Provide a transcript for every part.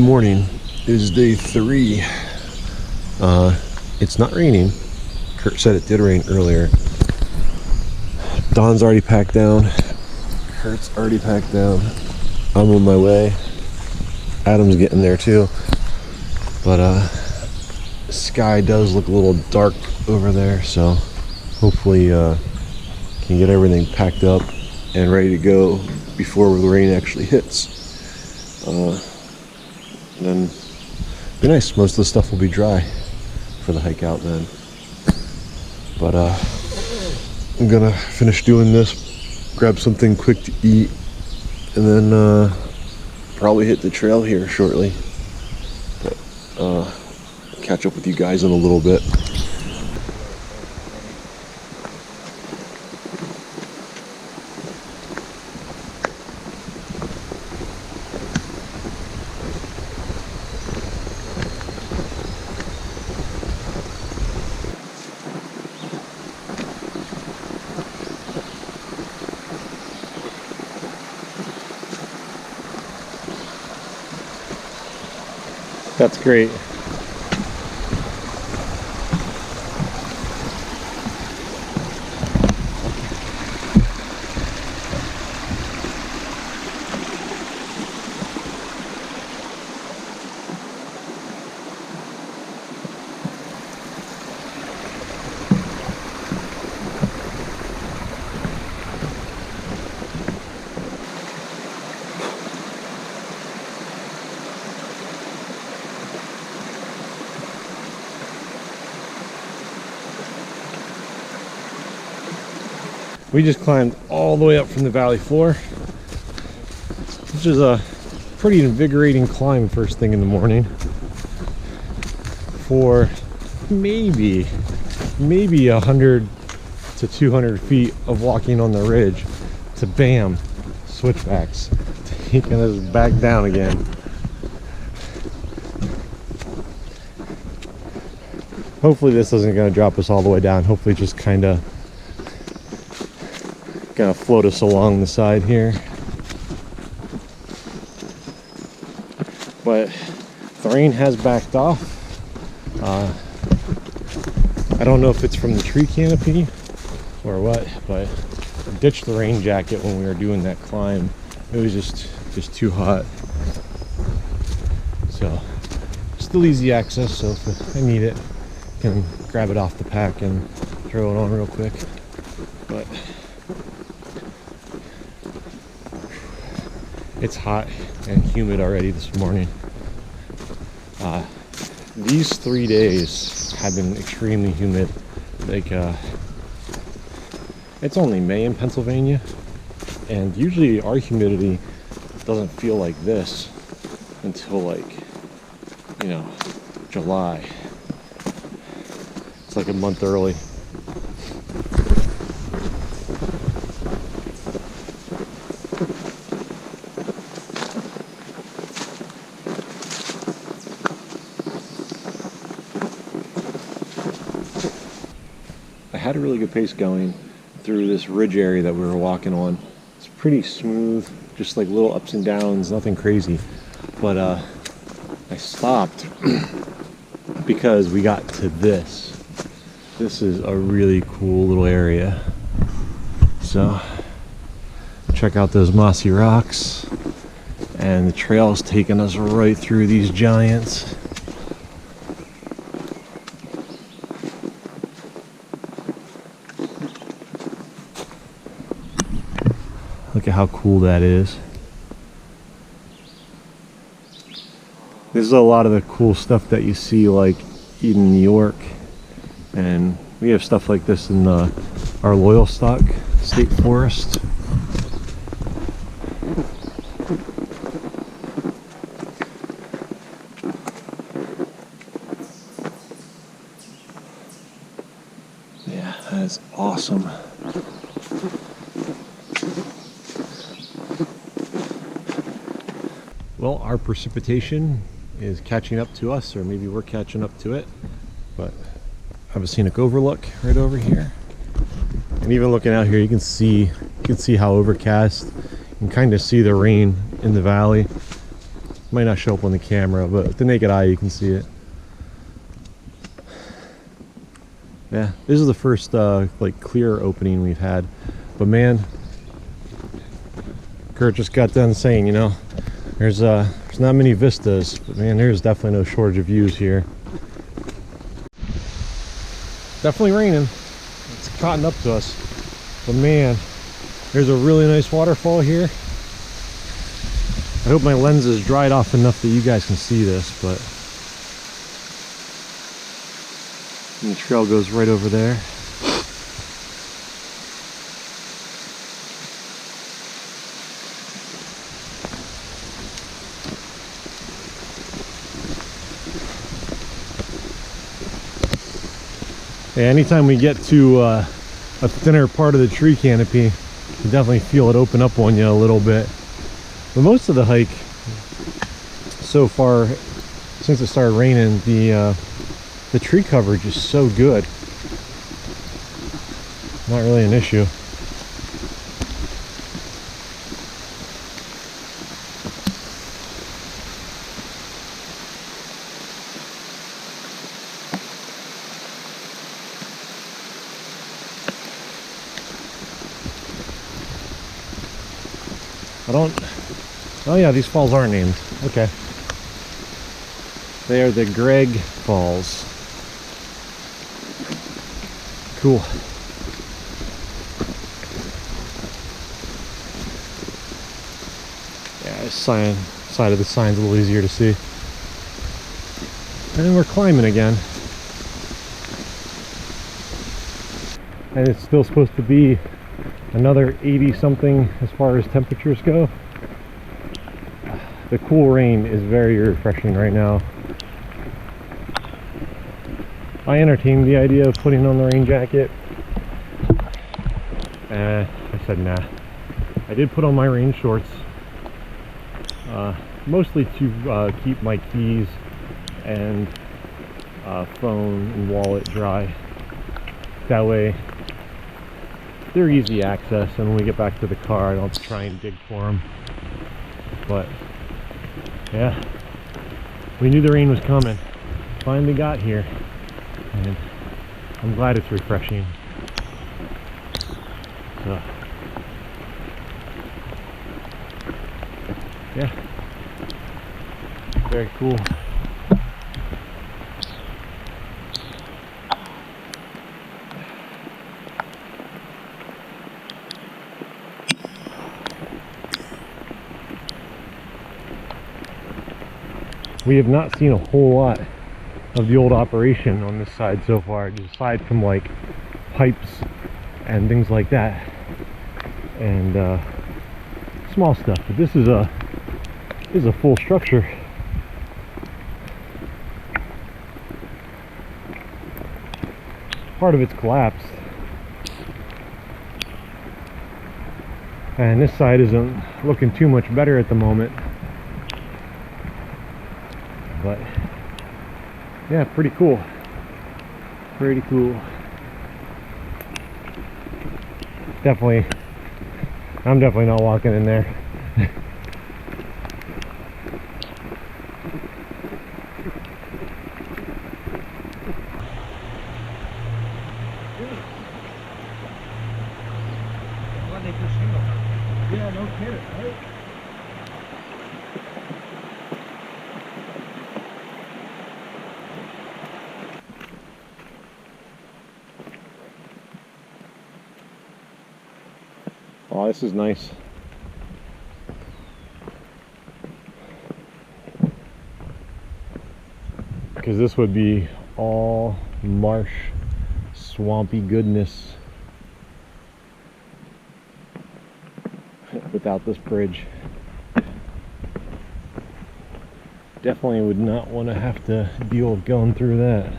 morning. It is day 3. It's not raining. Kurt said it did rain earlier. Don's already packed down. Kurt's already packed down. I'm on my way. Adam's getting there too. But the sky does look a little dark over there, so hopefully can get everything packed up and ready to go before the rain actually hits. Then be nice. Most of the stuff will be dry for the hike out then. But I'm gonna finish doing this, grab something quick to eat, and then probably hit the trail here shortly. But catch up with you guys in a little bit. That's great. We just climbed all the way up from the valley floor, which is a pretty invigorating climb first thing in the morning. For maybe 100 to 200 feet of walking on the ridge to bam, switchbacks, taking us back down again. Hopefully this isn't going to drop us all the way down. Hopefully just kind of gonna float us along the side here. But the rain has backed off. I don't know if it's from the tree canopy or what, but I ditched the rain jacket when we were doing that climb. It was just too hot. So still easy access, so if I need it, I can grab it off the pack and throw it on real quick. But it's hot and humid already this morning. These 3 days have been extremely humid. Like, it's only May in Pennsylvania, and usually our humidity doesn't feel like this until, like, you know, July. It's like a month early. I had a really good pace going through this ridge area that we were walking on. It's pretty smooth, just like little ups and downs, nothing crazy. But I stopped because we got to this. This is a really cool little area. So check out those mossy rocks, and the trail's taking us right through these giants. Look at how cool that is. This is a lot of the cool stuff that you see like in New York, and we have stuff like this in our Loyalstock State Forest. Yeah, that is awesome. Well, our precipitation is catching up to us, or maybe we're catching up to it, but I have a scenic overlook right over here, and even looking out here you can see how overcast. You can kind of see the rain in the valley. Might not show up on the camera, but with the naked eye you can see it. Yeah, this is the first like clear opening we've had, but man, Kurt just got done saying, you know, there's not many vistas, but man, there's definitely no shortage of views here. Definitely raining. It's cotton up to us, but man, there's a really nice waterfall here. I hope my lens is dried off enough that you guys can see this, but and the trail goes right over there. Yeah, anytime we get to a thinner part of the tree canopy, you can definitely feel it open up on you a little bit. But most of the hike so far, since it started raining, the tree coverage is so good. Not really an issue. Oh yeah, these falls are named. Okay. They are the Gregg Falls. Cool. Yeah, this side of the sign's a little easier to see. And we're climbing again. And it's still supposed to be another 80 something as far as temperatures go. The cool rain is very refreshing right now. I entertained the idea of putting on the rain jacket. I said nah. I did put on my rain shorts, mostly to keep my keys and phone and wallet dry. That way they're easy access, and when we get back to the car I don't have to try and dig for them. But yeah, we knew the rain was coming. Finally got here, and I'm glad it's refreshing. So yeah, very cool. We have not seen a whole lot of the old operation on this side so far, just aside from like pipes and things like that, and small stuff. But this is a full structure. Part of it's collapsed, and this side isn't looking too much better at the moment. But yeah, pretty cool. Pretty cool. Definitely, I'm definitely not walking in there. Yeah, no kidding, right? Oh, this is nice. Because this would be all marsh, swampy goodness without this bridge. Definitely would not want to have to deal with going through that.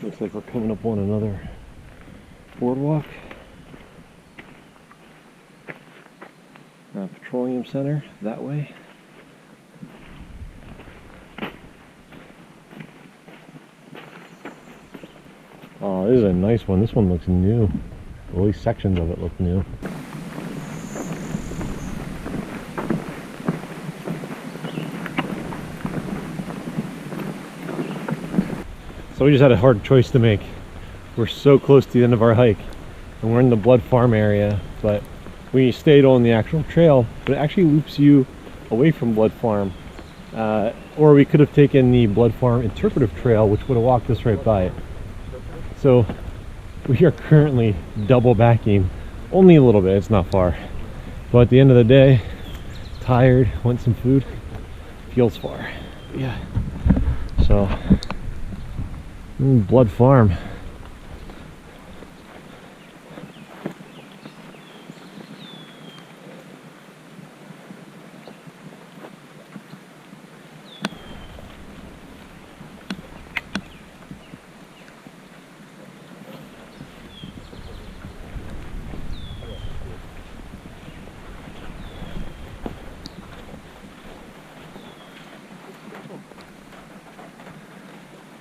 Looks like we're coming up on another boardwalk. Petroleum Center that way. Oh, this is a nice one. This one looks new. At least sections of it look new. So we just had a hard choice to make. We're so close to the end of our hike, and we're in the Blood Farm area, but we stayed on the actual trail, but it actually loops you away from Blood Farm. Or we could have taken the Blood Farm Interpretive Trail, which would have walked us right by it. So we are currently double backing, only a little bit, it's not far. But at the end of the day, tired, want some food, feels far. Yeah. So, Blood Farm.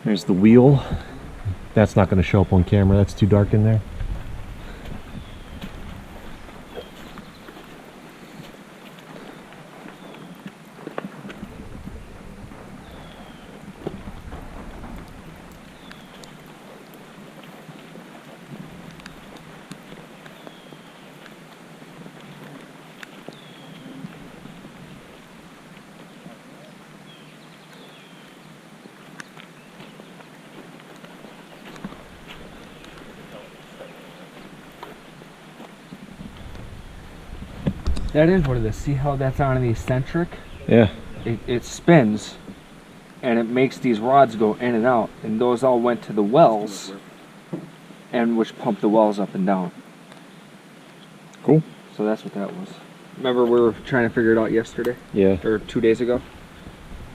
There's the wheel. That's not going to show up on camera. That's too dark in there. That is what it is. See how that's on the eccentric? Yeah. It spins, and it makes these rods go in and out, and those all went to the wells, and which pump the wells up and down. Cool. So that's what that was. Remember we were trying to figure it out yesterday? Yeah. Or 2 days ago?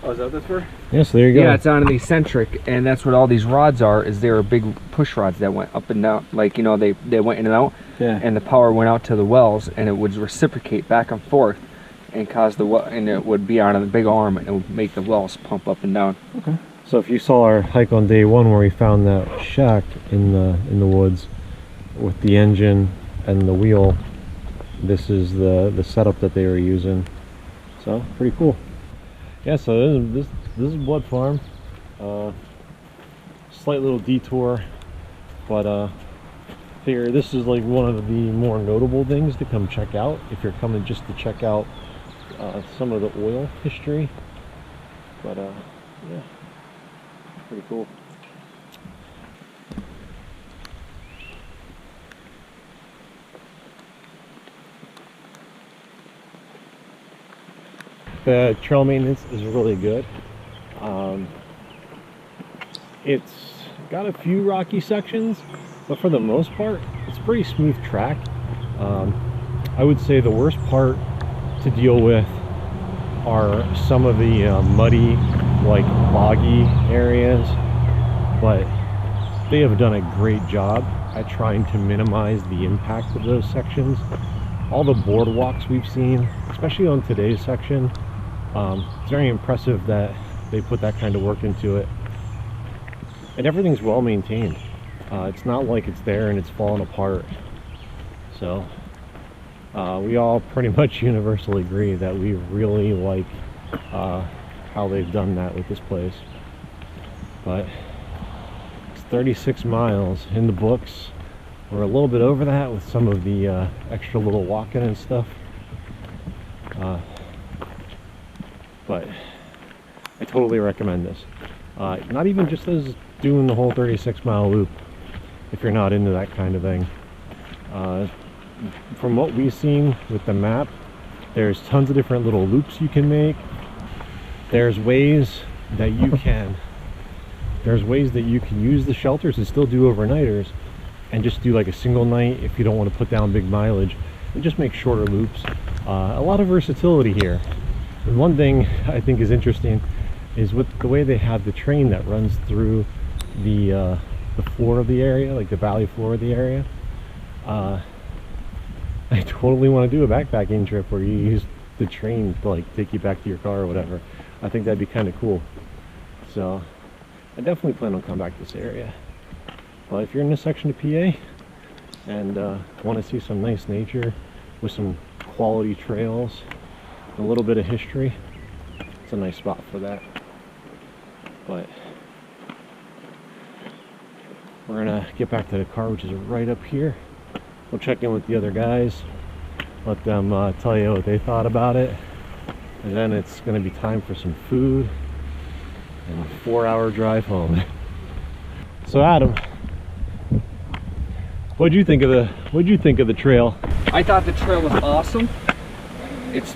Oh, is that what that's for? Yeah, so there you go. Yeah, it's on the eccentric, and that's what all these rods are, is they were big push rods that went up and down. Like, you know, they went in and out, and the power went out to the wells, and it would reciprocate back and forth, and cause the well, and it would be on a big arm, and it would make the wells pump up and down. Okay. So if you saw our hike on day one where we found that shack in the woods with the engine and the wheel, this is the setup that they were using. So pretty cool. Yeah, so this is Blood Farm. Slight little detour, but figure this is like one of the more notable things to come check out if you're coming just to check out some of the oil history. But yeah, pretty cool. The trail maintenance is really good. It's got a few rocky sections, but for the most part, it's a pretty smooth track. I would say the worst part to deal with are some of the muddy, like boggy areas, but they have done a great job at trying to minimize the impact of those sections. All the boardwalks we've seen, especially on today's section, it's very impressive that they put that kind of work into it, and everything's well maintained. It's not like it's there and it's falling apart. So we all pretty much universally agree that we really like how they've done that with this place. But it's 36 miles in the books. We're a little bit over that with some of the extra little walking and stuff. But I totally recommend this. Not even just as doing the whole 36-mile loop, if you're not into that kind of thing. From what we've seen with the map, there's tons of different little loops you can make. There's ways that you can use the shelters and still do overnighters, and just do like a single night if you don't want to put down big mileage, and just make shorter loops. A lot of versatility here. And one thing I think is interesting is with the way they have the train that runs through the floor of the area, like the valley floor of the area. I totally want to do a backpacking trip where you use the train to like take you back to your car or whatever. I think that'd be kind of cool. So I definitely plan on coming back to this area. But if you're in this section of PA and want to see some nice nature with some quality trails, a little bit of history, it's a nice spot for that. But we're gonna get back to the car, which is right up here. We'll check in with the other guys, let them tell you what they thought about it, and then it's gonna be time for some food and a 4-hour drive home. So Adam, what'd you think of the trail? I thought the trail was awesome. It's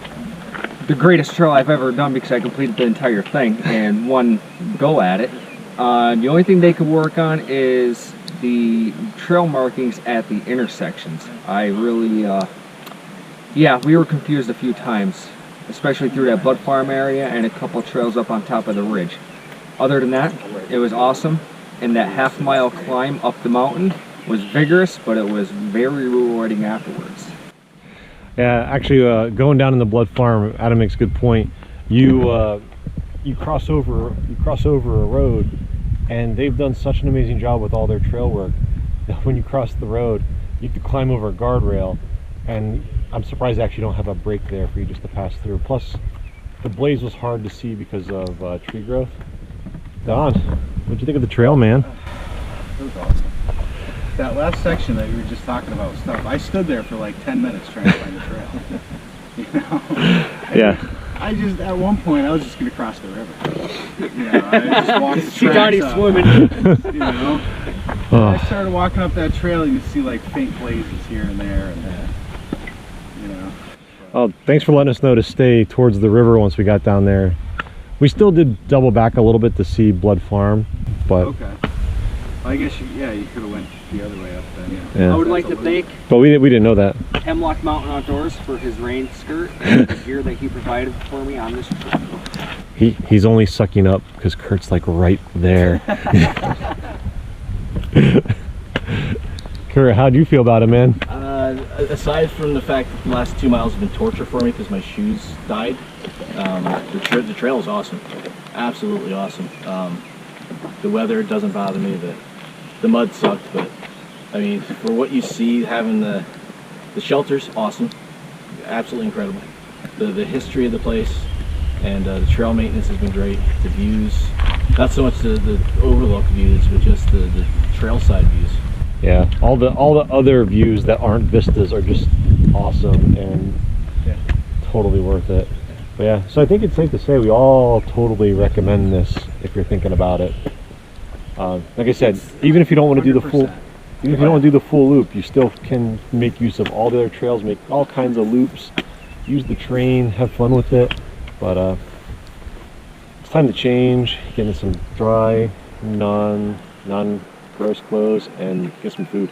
the greatest trail I've ever done because I completed the entire thing in one go at it. The only thing they could work on is the trail markings at the intersections. I really, yeah, we were confused a few times, especially through that Blood Farm area and a couple trails up on top of the ridge. Other than that, it was awesome, and that half-mile climb up the mountain was vigorous, but it was very rewarding afterwards. Yeah, actually, going down in the Blood Farm, Adam makes a good point. You cross over a road, and they've done such an amazing job with all their trail work that when you cross the road, you have to climb over a guardrail, and I'm surprised they actually don't have a break there for you just to pass through. Plus, the blaze was hard to see because of tree growth. Don, what'd you think of the trail, man? It was awesome. That last section that you were just talking about was tough. I stood there for like 10 minutes trying to find the trail. You know? Yeah. I just, at one point, I was just going to cross the river. You know, I just walked the She thought he's tracks up, swimming. You know? I started walking up that trail, and you see like faint blazes here and there, and you know. Well, thanks for letting us know to stay towards the river once we got down there. We still did double back a little bit to see Blood Farm, but Okay. Well, I guess you could have went the other way up then. Yeah. I would like to thank but we didn't know that. Hemlock Mountain Outdoors for his rain skirt and the gear that he provided for me on this trip. He's only sucking up because Kurt's like right there. Kurt, how do you feel about it, man? Aside from the fact that the last 2 miles have been torture for me because my shoes died, the trail is awesome. Absolutely awesome. The weather doesn't bother me. The mud sucked, but I mean, for what you see, having the shelters, awesome. Absolutely incredible. The history of the place and the trail maintenance has been great. The views, not so much the overlook views, but just the trail side views. Yeah, all the other views that aren't vistas are just awesome and totally worth it. But yeah, so I think it's safe to say we all totally recommend this if you're thinking about it. Like I said, even if you don't want to do the full, even if you don't want to do the full loop, you still can make use of all the other trails, make all kinds of loops, use the train, have fun with it. But it's time to change, get into some dry, non-gross clothes, and get some food.